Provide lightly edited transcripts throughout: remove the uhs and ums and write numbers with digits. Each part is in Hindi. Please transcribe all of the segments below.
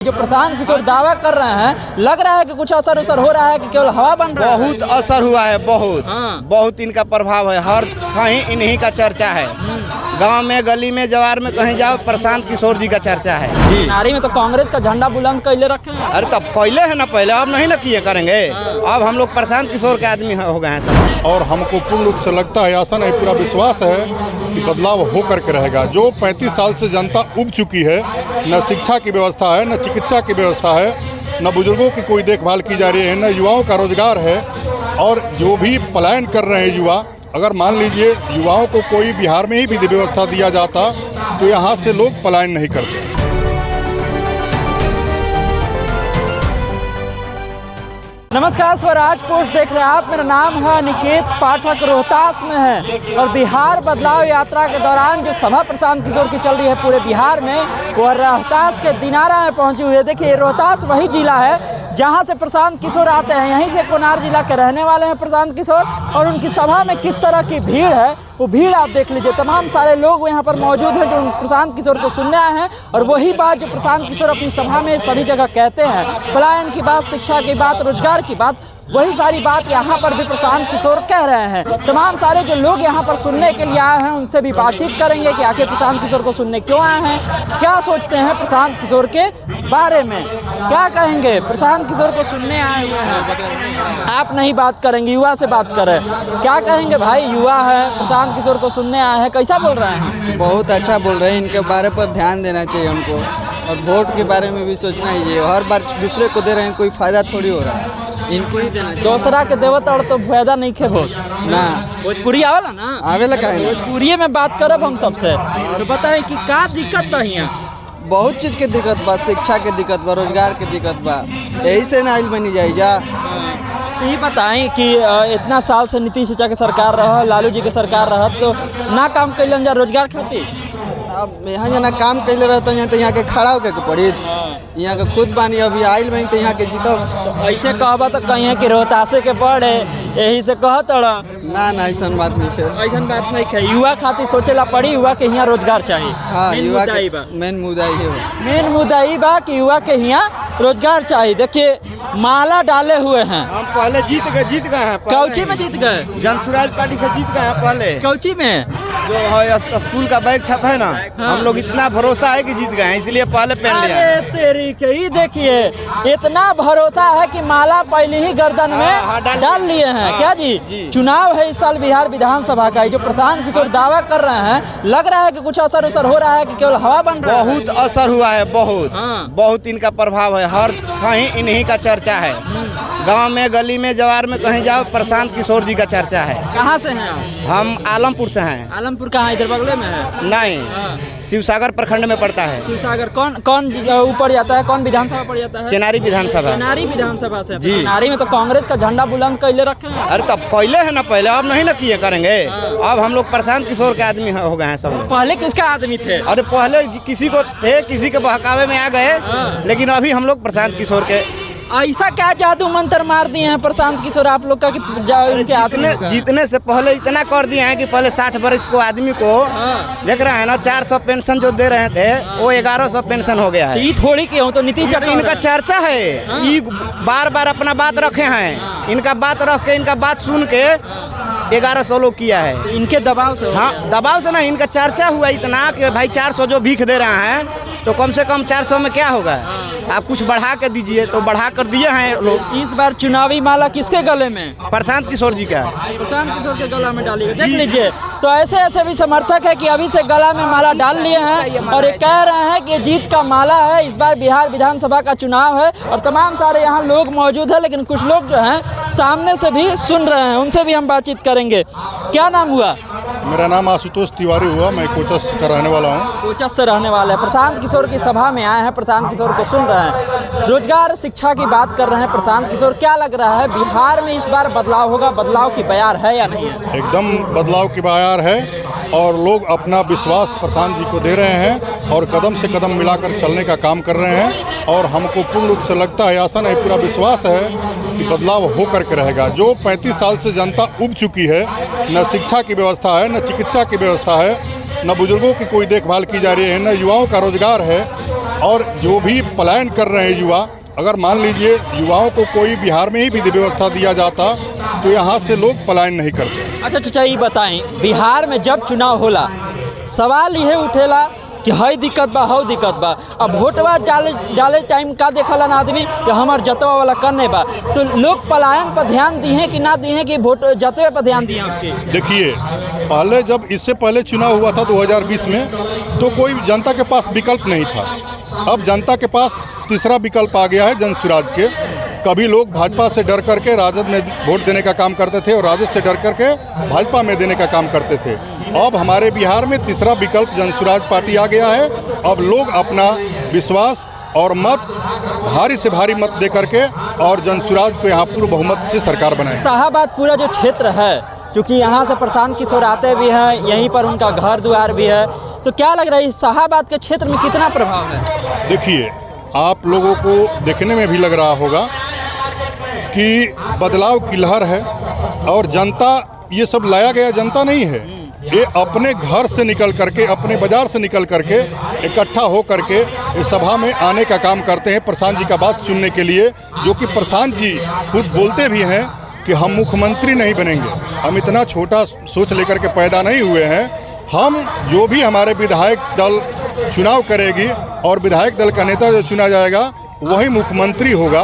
जो प्रशांत किशोर दावा कर रहे हैं, लग रहा है कि कुछ असर उसर हो रहा है कि केवल हवा बन रहा है? बहुत असर हुआ है, बहुत इनका प्रभाव है। हर कहीं इन्हीं का चर्चा है। गांव में, गली में, जवार में कहीं जाओ प्रशांत किशोर जी का चर्चा है जी। नारी में तो कांग्रेस का झंडा बुलंद कैले रखे हैं। अरे तब कैले है ना, पहले अब नहीं ना किए करेंगे। अब हम लोग प्रशांत किशोर के आदमी हो गए हैं सब। और हमको पूर्ण रूप से लगता है, आशा नहीं पूरा विश्वास है कि बदलाव हो करके रहेगा। जो 35 साल से जनता उब चुकी है, न शिक्षा की व्यवस्था है, न चिकित्सा की व्यवस्था है, न बुजुर्गों की कोई देखभाल की जा रही है, न युवाओं का रोजगार है। और जो भी पलायन कर रहे हैं युवा, अगर मान लीजिए युवाओं को कोई बिहार में ही विधि व्यवस्था दिया जाता तो यहाँ से लोग पलायन नहीं करते। नमस्कार, स्वराज पोस्ट देख रहे हैं आप। मेरा नाम है निकेत पाठक, रोहतास में है। और बिहार बदलाव यात्रा के दौरान जो सभा प्रशांत किशोर की चल रही है पूरे बिहार में, वो रोहतास के दिनारा में पहुंची हुई है। देखिए, रोहतास वही जिला है जहां से प्रशांत किशोर आते हैं। यहीं से कोनार जिला के रहने वाले हैं प्रशांत किशोर। और उनकी सभा में किस तरह की भीड़ है, वो भीड़ आप देख लीजिए। तमाम सारे लोग यहाँ पर मौजूद हैं जो प्रशांत किशोर को सुनने आए हैं। और वही बात जो प्रशांत किशोर अपनी सभा में सभी जगह कहते हैं, पलायन की बात, शिक्षा की बात, रोजगार की बात, वही सारी बात यहाँ पर भी प्रशांत किशोर कह रहे हैं। तमाम सारे जो लोग यहाँ पर सुनने के लिए आए हैं, उनसे भी बातचीत करेंगे कि आखिर प्रशांत किशोर को सुनने क्यों आए हैं, क्या सोचते हैं प्रशांत किशोर के बारे में, क्या कहेंगे। प्रशांत किशोर को सुनने आए हुए हैं, आप नहीं बात करेंगे, युवा से बात करें। क्या कहेंगे भाई, युवा है, प्रशांत किशोर को सुनने आए हैं, कैसा बोल रहे हैं? बहुत अच्छा बोल रहे हैं। इनके बारे पर ध्यान देना चाहिए उनको, और वोट के बारे में भी सोचना ही चाहिए। हर बार दूसरे को दे रहे हैं, कोई फायदा थोड़ी हो रहा है, इनको ही देना चाहिए। दूसरा के देवत और तो फायदा नहीं खे वोट ना। भोजपुरी आवेला ना, आवेला काहे ना। भोजपुरी में बात करब हम सबसे। और बताएं कि का दिक्कत बा यहाँ? बहुत चीज के दिक्कत बा, शिक्षा के दिक्कत बा, रोजगार के दिक्कत बा, यही से ना आइल बनी जाए जा। ये बताएं कि इतना साल से नीतीश चाचा के सरकार रहा, लालू जी के सरकार रहा, तो ना काम कैलन जा रोजगार खातिर। अब यहाँ जना काम कैले रहता यहाँ तो यहाँ के खड़ा होके के पड़ी। यहाँ के खुद बानी अभी आइल बनी तो यहाँ के जीतब। तो ऐसे कहबा तो कहीं कि रोहतासे के पड़े, यही से कहत ना ना, ऐसा बात नहीं है। ऐसा बात नहीं है। युवा खातिर सोचेला पड़ी, युवा के यहाँ रोजगार चाहिए। हाँ, युवा के मेन मुद्दा ही है। मेन मुद्दा ही बा कि युवा के यहाँ रोजगार चाहिए। देखिए, माला डाले हुए हैं। हम पहले जीत गए हैं। कौची में जीत गए? जनसुराज पार्टी से जीत गए हैं पहले। कौची में? जो है स्कूल का बैग छप है ना, हम लोग इतना भरोसा है कि जीत गए हैं, इसलिए पहले पहन लिया। अरे तेरी के ही देखिए, इतना भरोसा है कि माला पहले ही गर्दन में डाल लिए हैं। क्या जी? चुनाव है इस साल बिहार विधानसभा का। जो प्रशांत किशोर दावा कर रहे हैं, लग रहा है कि कुछ असर उसर हो रहा है कि केवल हवा बन रहा है? बहुत असर हुआ है, बहुत इनका प्रभाव है। हर कहीं इन्हीं का चर्चा है। गांव में, गली में, जवार में कहीं जाओ प्रशांत किशोर जी का चर्चा है। कहाँ से हैं आप? हम आलमपुर से हैं। आलमपुर कहाँ, इधर बगले में है? नहीं, शिवसागर प्रखंड में पड़ता है। शिवसागर कौन ऊपर जाता है, कौन विधानसभा पड़ जाता है? चेनारी विधानसभा। चेनारी विधानसभा से जी। नारी में तो कांग्रेस का झंडा बुलंद कैले रखे हैं। अरे तब कैले है ना, पहले अब नहीं ना किए करेंगे। अब हम लोग प्रशांत किशोर के आदमी हो गए हैं सब लोग। पहले किसका आदमी थे? अरे पहले किसी को थे, किसी के बहकावे में आ गए, लेकिन अभी हम लोग प्रशांत किशोर के। ऐसा क्या जादू मंत्र मार दिए हैं प्रशांत किशोर आप लोग का कि उनके जीतने से पहले इतना कर दिए हैं कि पहले 60 वर्ष को आदमी को देख रहे हैं ना, 400 पेंशन जो दे रहे थे वो 1100 पेंशन हो गया है। ये थोड़ी की हो तो नीतीश इनका चर्चा है। ये बार बार अपना बात रखे हैं, इनका बात रख के, इनका बात सुन के 1100 लोग किया है। इनके दबाव से? हाँ, दबाव से नहीं, इनका चर्चा हुआ इतना कि भाई 400 जो भीख दे रहे हैं तो कम से कम 400 में क्या होगा, आप कुछ बढ़ा के दीजिए, तो बढ़ा कर दिए हैं लोग। इस बार चुनावी माला किसके गले में? प्रशांत किशोर जी का। प्रशांत किशोर के गला में डालिए, देख लीजिए। तो ऐसे ऐसे भी समर्थक है कि अभी से गला में माला डाल लिए हैं और ये कह रहे हैं कि जीत का माला है। इस बार बिहार विधानसभा का चुनाव है और तमाम सारे यहाँ लोग मौजूद है, लेकिन कुछ लोग जो हैं सामने से भी सुन रहे हैं, उनसे भी हम बातचीत करेंगे। क्या नाम हुआ? मेरा नाम आशुतोष तिवारी हुआ, मैं कोचस का रहने वाला हूँ। कोचस से रहने वाला है। प्रशांत किशोर की सभा में आए हैं, प्रशांत किशोर को सुन रहे हैं, रोजगार शिक्षा की बात कर रहे हैं प्रशांत किशोर। क्या लग रहा है, बिहार में इस बार बदलाव होगा? बदलाव की बयार है या नहीं है? एकदम बदलाव की बयार है और लोग अपना विश्वास प्रशांत जी को दे रहे हैं और कदम से कदम मिलाकर चलने का काम कर रहे हैं। और हमको पूर्ण रूप से लगता है, आशा नहीं पूरा विश्वास है कि बदलाव हो करके रहेगा। जो 35 साल से जनता उब चुकी है, न शिक्षा की व्यवस्था है, न चिकित्सा की व्यवस्था है, न बुजुर्गों की कोई देखभाल की जा रही है, न युवाओं का रोजगार है, और जो भी पलायन कर रहे हैं युवा, अगर मान लीजिए युवाओं को कोई बिहार में ही विधि व्यवस्था दिया जाता तो यहाँ से लोग पलायन नहीं करते। अच्छा चाचा ये बताएं, बिहार में जब चुनाव होला सवाल यह उठेला कि हई दिक्कत बा हौ दिक्कत बा, अब वोटवा डाले टाइम का देखला ना आदमी कि हमार जतवा वाला करने बा, तो लोग पलायन पर ध्यान दिए कि ना दिए कि वोट जतवे पर ध्यान दिए उसके। देखिए पहले जब इससे पहले चुनाव हुआ था 2020 में तो कोई जनता के पास विकल्प नहीं था। अब जनता के पास तीसरा विकल्प आ गया है जनसुराज के। कभी लोग भाजपा से डर करके राजद में वोट देने का काम करते थे और राजद से डर करके भाजपा में देने का काम करते थे। अब हमारे बिहार में तीसरा विकल्प जनसुराज पार्टी आ गया है। अब लोग अपना विश्वास और मत भारी से भारी मत दे करके और जनसुराज को यहाँ पूर्ण बहुमत से सरकार बनाए। शाहाबाद पूरा जो क्षेत्र है, क्योंकि यहाँ से प्रशांत किशोर आते भी हैं, यहीं पर उनका घर द्वार भी है, तो क्या लग रहा है इस शाहाबाद के क्षेत्र में कितना प्रभाव है? देखिए आप लोगों को देखने में भी लग रहा होगा कि बदलाव की लहर है और जनता, ये सब लाया गया जनता नहीं है, ये अपने घर से निकल करके, अपने बाजार से निकल करके इकट्ठा हो करके इस सभा में आने का काम करते हैं प्रशांत जी का बात सुनने के लिए। जो कि प्रशांत जी खुद बोलते भी हैं कि हम मुख्यमंत्री नहीं बनेंगे, हम इतना छोटा सोच लेकर के पैदा नहीं हुए हैं। हम जो भी हमारे विधायक दल चुनाव करेगी और विधायक दल का नेता जो चुना जाएगा वही मुख्यमंत्री होगा।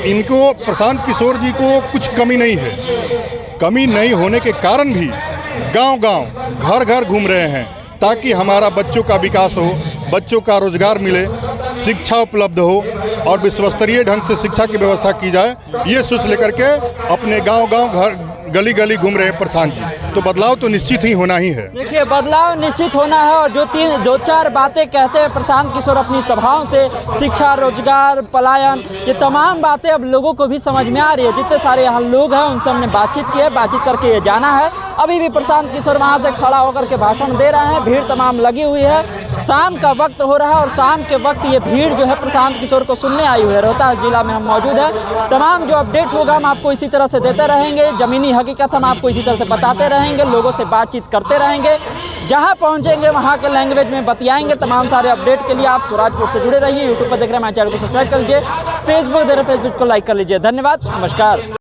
इनको प्रशांत किशोर जी को कुछ कमी नहीं है। कमी नहीं होने के कारण भी गांव-गांव, घर-घर घूम रहे हैं ताकि हमारा बच्चों का विकास हो, बच्चों का रोजगार मिले, शिक्षा उपलब्ध हो और विश्वस्तरीय ढंग से शिक्षा की व्यवस्था की जाए। ये सोच लेकर के अपने गांव-गांव, घर गली-गली घूम रहे हैं प्रशांत जी। तो बदलाव तो निश्चित ही होना ही है। देखिए बदलाव निश्चित होना है और जो दो चार बातें कहते हैं प्रशांत किशोर अपनी सभाओं से, शिक्षा, रोजगार, पलायन, ये तमाम बातें अब लोगों को भी समझ में आ रही है। जितने सारे यहाँ लोग हैं उनसे हमने बातचीत की है, बातचीत करके ये जाना है। अभी भी प्रशांत किशोर वहाँ से खड़ा होकर के भाषण दे रहे हैं, भीड़ तमाम लगी हुई है। शाम का वक्त हो रहा है और शाम के वक्त ये भीड़ जो है प्रशांत किशोर को सुनने आई हुई है। रोहतास जिला में हम मौजूद हैं। तमाम जो अपडेट होगा हम आपको इसी तरह से देते रहेंगे, ज़मीनी हकीकत हम आपको इसी तरह से बताते रहेंगे, लोगों से बातचीत करते रहेंगे। जहां पहुंचेंगे वहां के लैंग्वेज में बतियाएंगे। तमाम सारे अपडेट के लिए आप स्वराजपुर से जुड़े रहिए। यूट्यूब पर देख रहे हैं हमारे चैनल को सब्सक्राइब कर लीजिए, फेसबुक देख रहे हैं फेसबुक को लाइक कर लीजिए। धन्यवाद, नमस्कार।